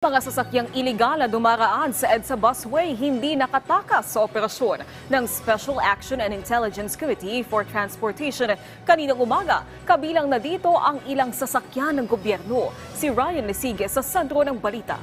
Mga sasakyang iligal na dumaraan sa EDSA busway hindi nakatakas sa operasyon ng Special Action and Intelligence Committee for Transportation kaninang umaga. Kabilang na dito ang ilang sasakyan ng gobyerno. Si Ryan Lesige sa sentro ng balita.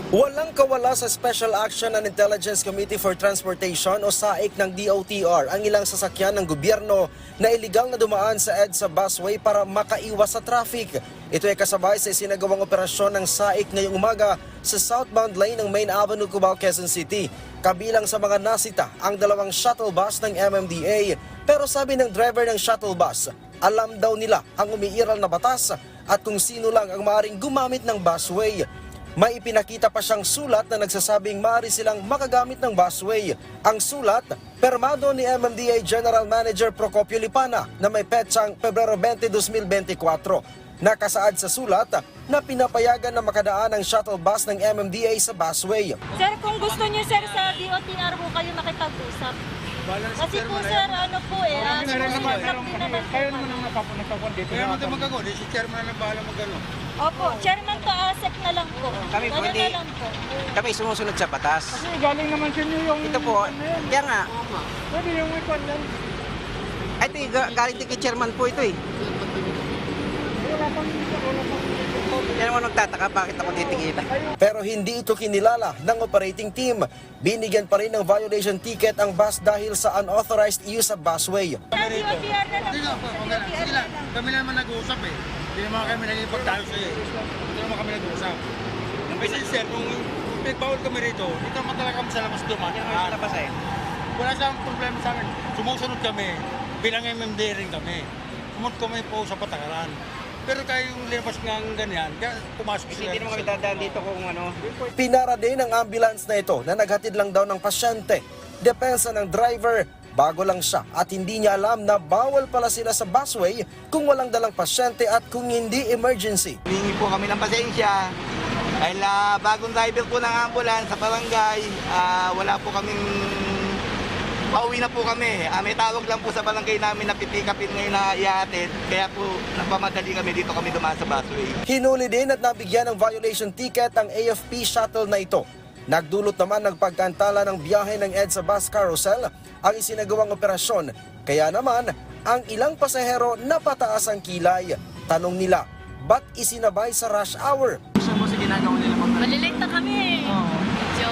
Walang kawala sa Special Action and Intelligence Committee for Transportation o SAIC ng DOTR ang ilang sasakyan ng gobyerno na iligal na dumaan sa EDSA busway para makaiwas sa traffic. Ito ay kasabay sa isinagawang operasyon ng SAIC ngayong umaga sa southbound lane ng Main Avenue, Cubao, Quezon City. Kabilang sa mga nasita ang dalawang shuttle bus ng MMDA. Pero sabi ng driver ng shuttle bus, alam daw nila ang umiiral na batas at kung sino lang ang maaaring gumamit ng busway. May ipinakita pa siyang sulat na nagsasabing maaari silang makagamit ng busway. Ang sulat, permado ni MMDA General Manager Procopio Lipana na may petsang Pebrero 20, 2024. Nakasaad sa sulat na pinapayagan na makadaan ang shuttle bus ng MMDA sa busway. Sir, kung gusto niyo sir sa DOTR po kayo makipag-usap. Kasi po sir, ano po sumusunod lang din naman po. Kayo naman ang nagpapuan dito. Kaya naman magago, si chairman na bahala mag-ano. Opo, chairman to ASEC na lang po. Kami po Ganun hindi. na lang po. Kami sumusunod sa batas. Kasi galing naman sa inyo yung... Ito po, kaya nga. Pwede yung ikon yan. Ay, ito, galing din kay chairman po ito eh. Wala pang... Yan mo nagtataka, bakit ako titigita? Pero hindi ito kinilala ng operating team. Binigyan pa rin ng violation ticket ang bus dahil sa unauthorized use of busway. Sa DOTR na lang Sige po. po, Sa sige DOTR lang. na lang. Kami naman nag-uusap eh. Hindi naman kami naging pagtalo sa'yo eh. Hindi naman kami nag-uusap. Kasi sir, kung bawal kami rito, dito naman talaga kami sa labas duman. Labas eh. Wala siyang problema sa amin. Sumusunod kami, bilang MMD rin kami. Sumunod kami po sa patakaran. Pero tayo yung labas ng ganyan, kaya pumasok sila. Hindi naman kami dadaan dito kung ano. Pinara din ng ambulance na ito na naghatid lang daw ng pasyente. Depensa ng driver, bago lang siya at hindi niya alam na bawal pala sila sa busway kung walang dalang pasyente at kung hindi emergency. Humingi po kami ng pasensya dahil bagong driver po ng ambulance sa barangay, wala po kaming pauwi na po kami. May tawag lang po sa barangay namin na pipikapin ngayon na ihatid, kaya po nagpamadali kami dito kami dumaan sa busway. Hinuli din at nabigyan ng violation ticket ang AFP shuttle na ito. Nagdulot naman ng pagkantala ng biyahe ng EDSA bus carousel ang isinagawang operasyon. Kaya naman, ang ilang pasahero napataas ang kilay. Tanong nila, ba't isinabay sa rush hour? Malilate na kami. Medyo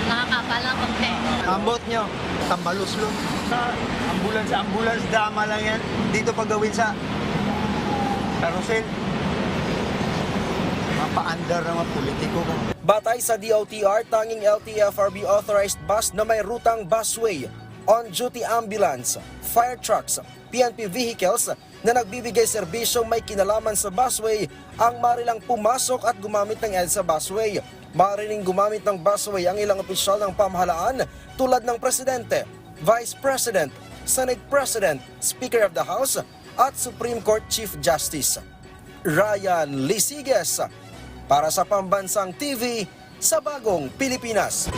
nakakapala konti. Ambot nyo, tambaluslo. Sa ambulance, dama lang yan. Dito pagawin sa carousel. Mapa-under naman politiko. Batay sa DOTR, tanging LTFRB authorized bus na may rutang busway, on-duty ambulance, fire trucks, PNP vehicles na nagbibigay serbisyong may kinalaman sa busway ang marilang pumasok at gumamit ng EDSA busway. Maaari ring gumamit ng busway ang ilang opisyal ng pamahalaan tulad ng Presidente, Vice President, Senate President, Speaker of the House at Supreme Court Chief Justice. Ryan Lesigues para sa Pambansang TV sa Bagong Pilipinas.